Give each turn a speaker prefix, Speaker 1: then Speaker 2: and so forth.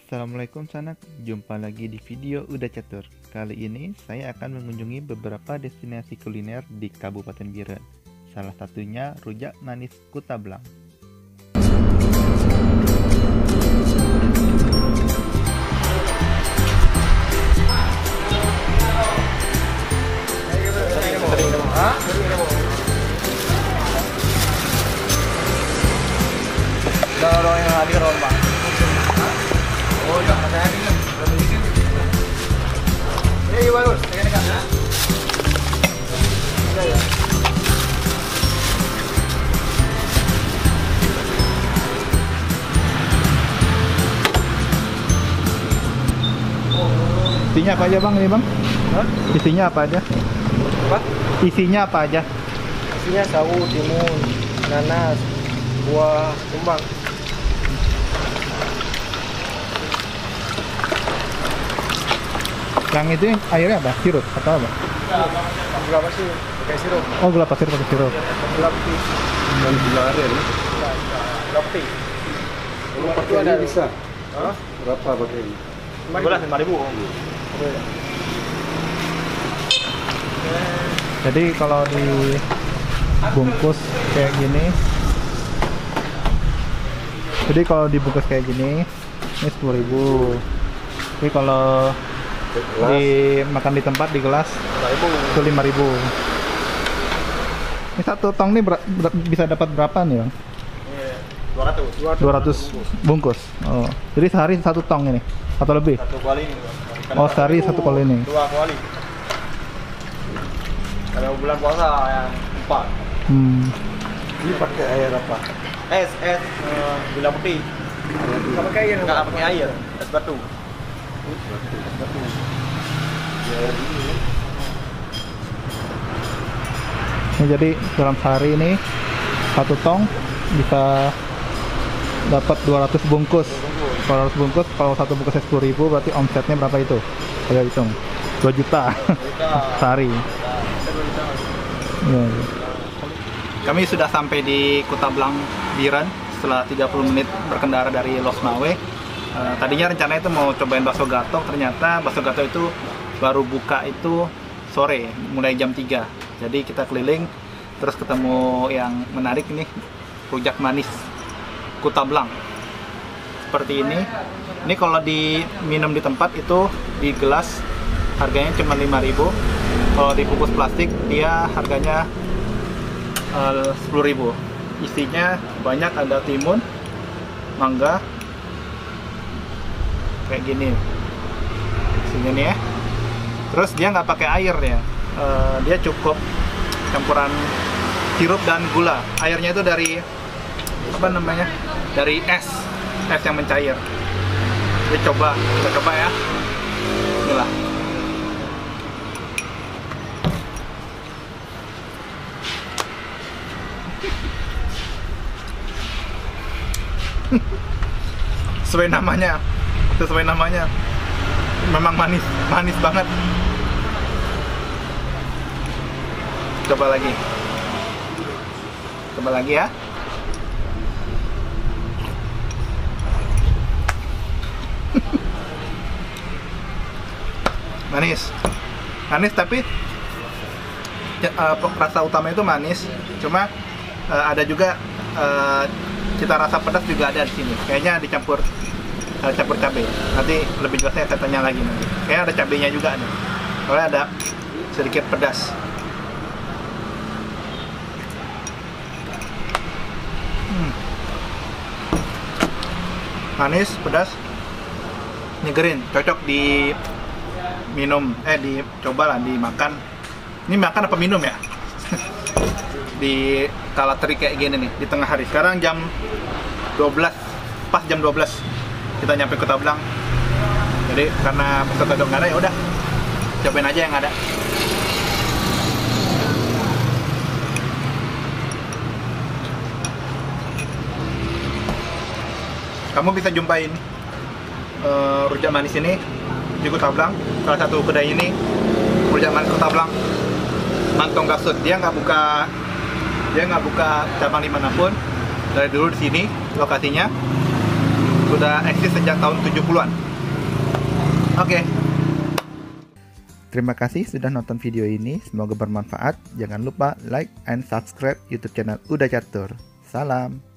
Speaker 1: Assalamualaikum sanak, jumpa lagi di video Udah Catur. Kali ini saya akan mengunjungi beberapa destinasi kuliner di Kabupaten Biren. Salah satunya Rujak Manis Kutablang.
Speaker 2: Dorong yang hadir orang bang. Oh iya, ada yang ini. Iya bagus, dekat-dekat. Ya.
Speaker 1: Isinya apa aja bang ini bang?
Speaker 2: Hah?
Speaker 1: Isinya apa aja?
Speaker 2: Apa?
Speaker 1: Isinya apa aja?
Speaker 2: Isinya sawu, timun, nanas, buah kembang.
Speaker 1: Yang itu airnya apa? Sirup atau apa?
Speaker 2: Gula pasir, pakai sirup.
Speaker 1: Oh, gula pasir pakai sirup.
Speaker 2: Gula putih.
Speaker 3: Dan gula aren.
Speaker 2: Gula putih.
Speaker 3: Kalau pakai ini bisa.
Speaker 2: Hah?
Speaker 3: Berapa pakai ini?
Speaker 2: 5.000.
Speaker 1: Jadi kalau dibungkus kayak gini, ini 10.000. Tapi kalau dimakan di tempat di gelas itu 5.000. Ini satu tong nih bisa dapat berapa nih bang? 200 bungkus. Oh, jadi sehari satu tong ini atau lebih?
Speaker 2: Satu kuali ini.
Speaker 1: Oh, sehari satu kuali ini.
Speaker 2: 2 kuali. Kalau bulan puasa yang 4.
Speaker 3: Ini pakai air apa?
Speaker 2: Es gula putih. Nggak pakai air. Nggak pakai air. Es batu.
Speaker 1: Ini jadi dalam sehari ini satu tong bisa dapat 200 bungkus. 200 bungkus, kalau satu bungkusnya 10.000 berarti omsetnya berapa itu? Saya hitung 2 juta sehari. Ya. Kami sudah sampai di Kutablang, Biren setelah 30 menit berkendara dari Losmawe. Tadinya rencananya itu mau cobain bakso gatok, ternyata bakso gatok itu baru buka itu sore, mulai jam 3. Jadi kita keliling, terus ketemu yang menarik nih, rujak manis Kutablang. Seperti ini. Ini kalau diminum di tempat itu di gelas harganya cuma 5.000. Kalau dibungkus plastik dia harganya 10.000. Isinya banyak, ada timun, mangga, kayak gini isinya nih ya. Terus dia nggak pakai air ya, dia cukup campuran sirup dan gula. Airnya itu dari apa namanya, dari es yang mencair. Kita coba ya, inilah. Sesuai namanya memang manis banget. Coba lagi ya. manis tapi rasa utama itu manis, cuma ada juga cita rasa pedas juga ada di sini. Kayaknya dicampur cabai. Nanti lebih jelasnya saya tanya lagi nanti. Kayaknya ada cabainya juga nih. Soalnya ada sedikit pedas. Manis, pedas, nyegerin, cocok di minum, dicoba lah dimakan. Ini makan apa minum ya? Di kala terik kayak gini nih, di tengah hari. Sekarang jam 12, pas jam 12 kita nyampe Kutablang. Jadi karena peserta nggak ada, ya udah cobain aja yang ada. Kamu bisa jumpain rujak manis ini di Kutablang. Salah satu kedai ini, rujak manis Kutablang Mantong Gasut. Dia nggak buka cabang dimanapun. Dari dulu di sini lokasinya. Sudah eksis sejak tahun 70-an. Oke. Terima kasih sudah nonton video ini. Semoga bermanfaat. Jangan lupa like and subscribe YouTube channel Uda Catur. Salam.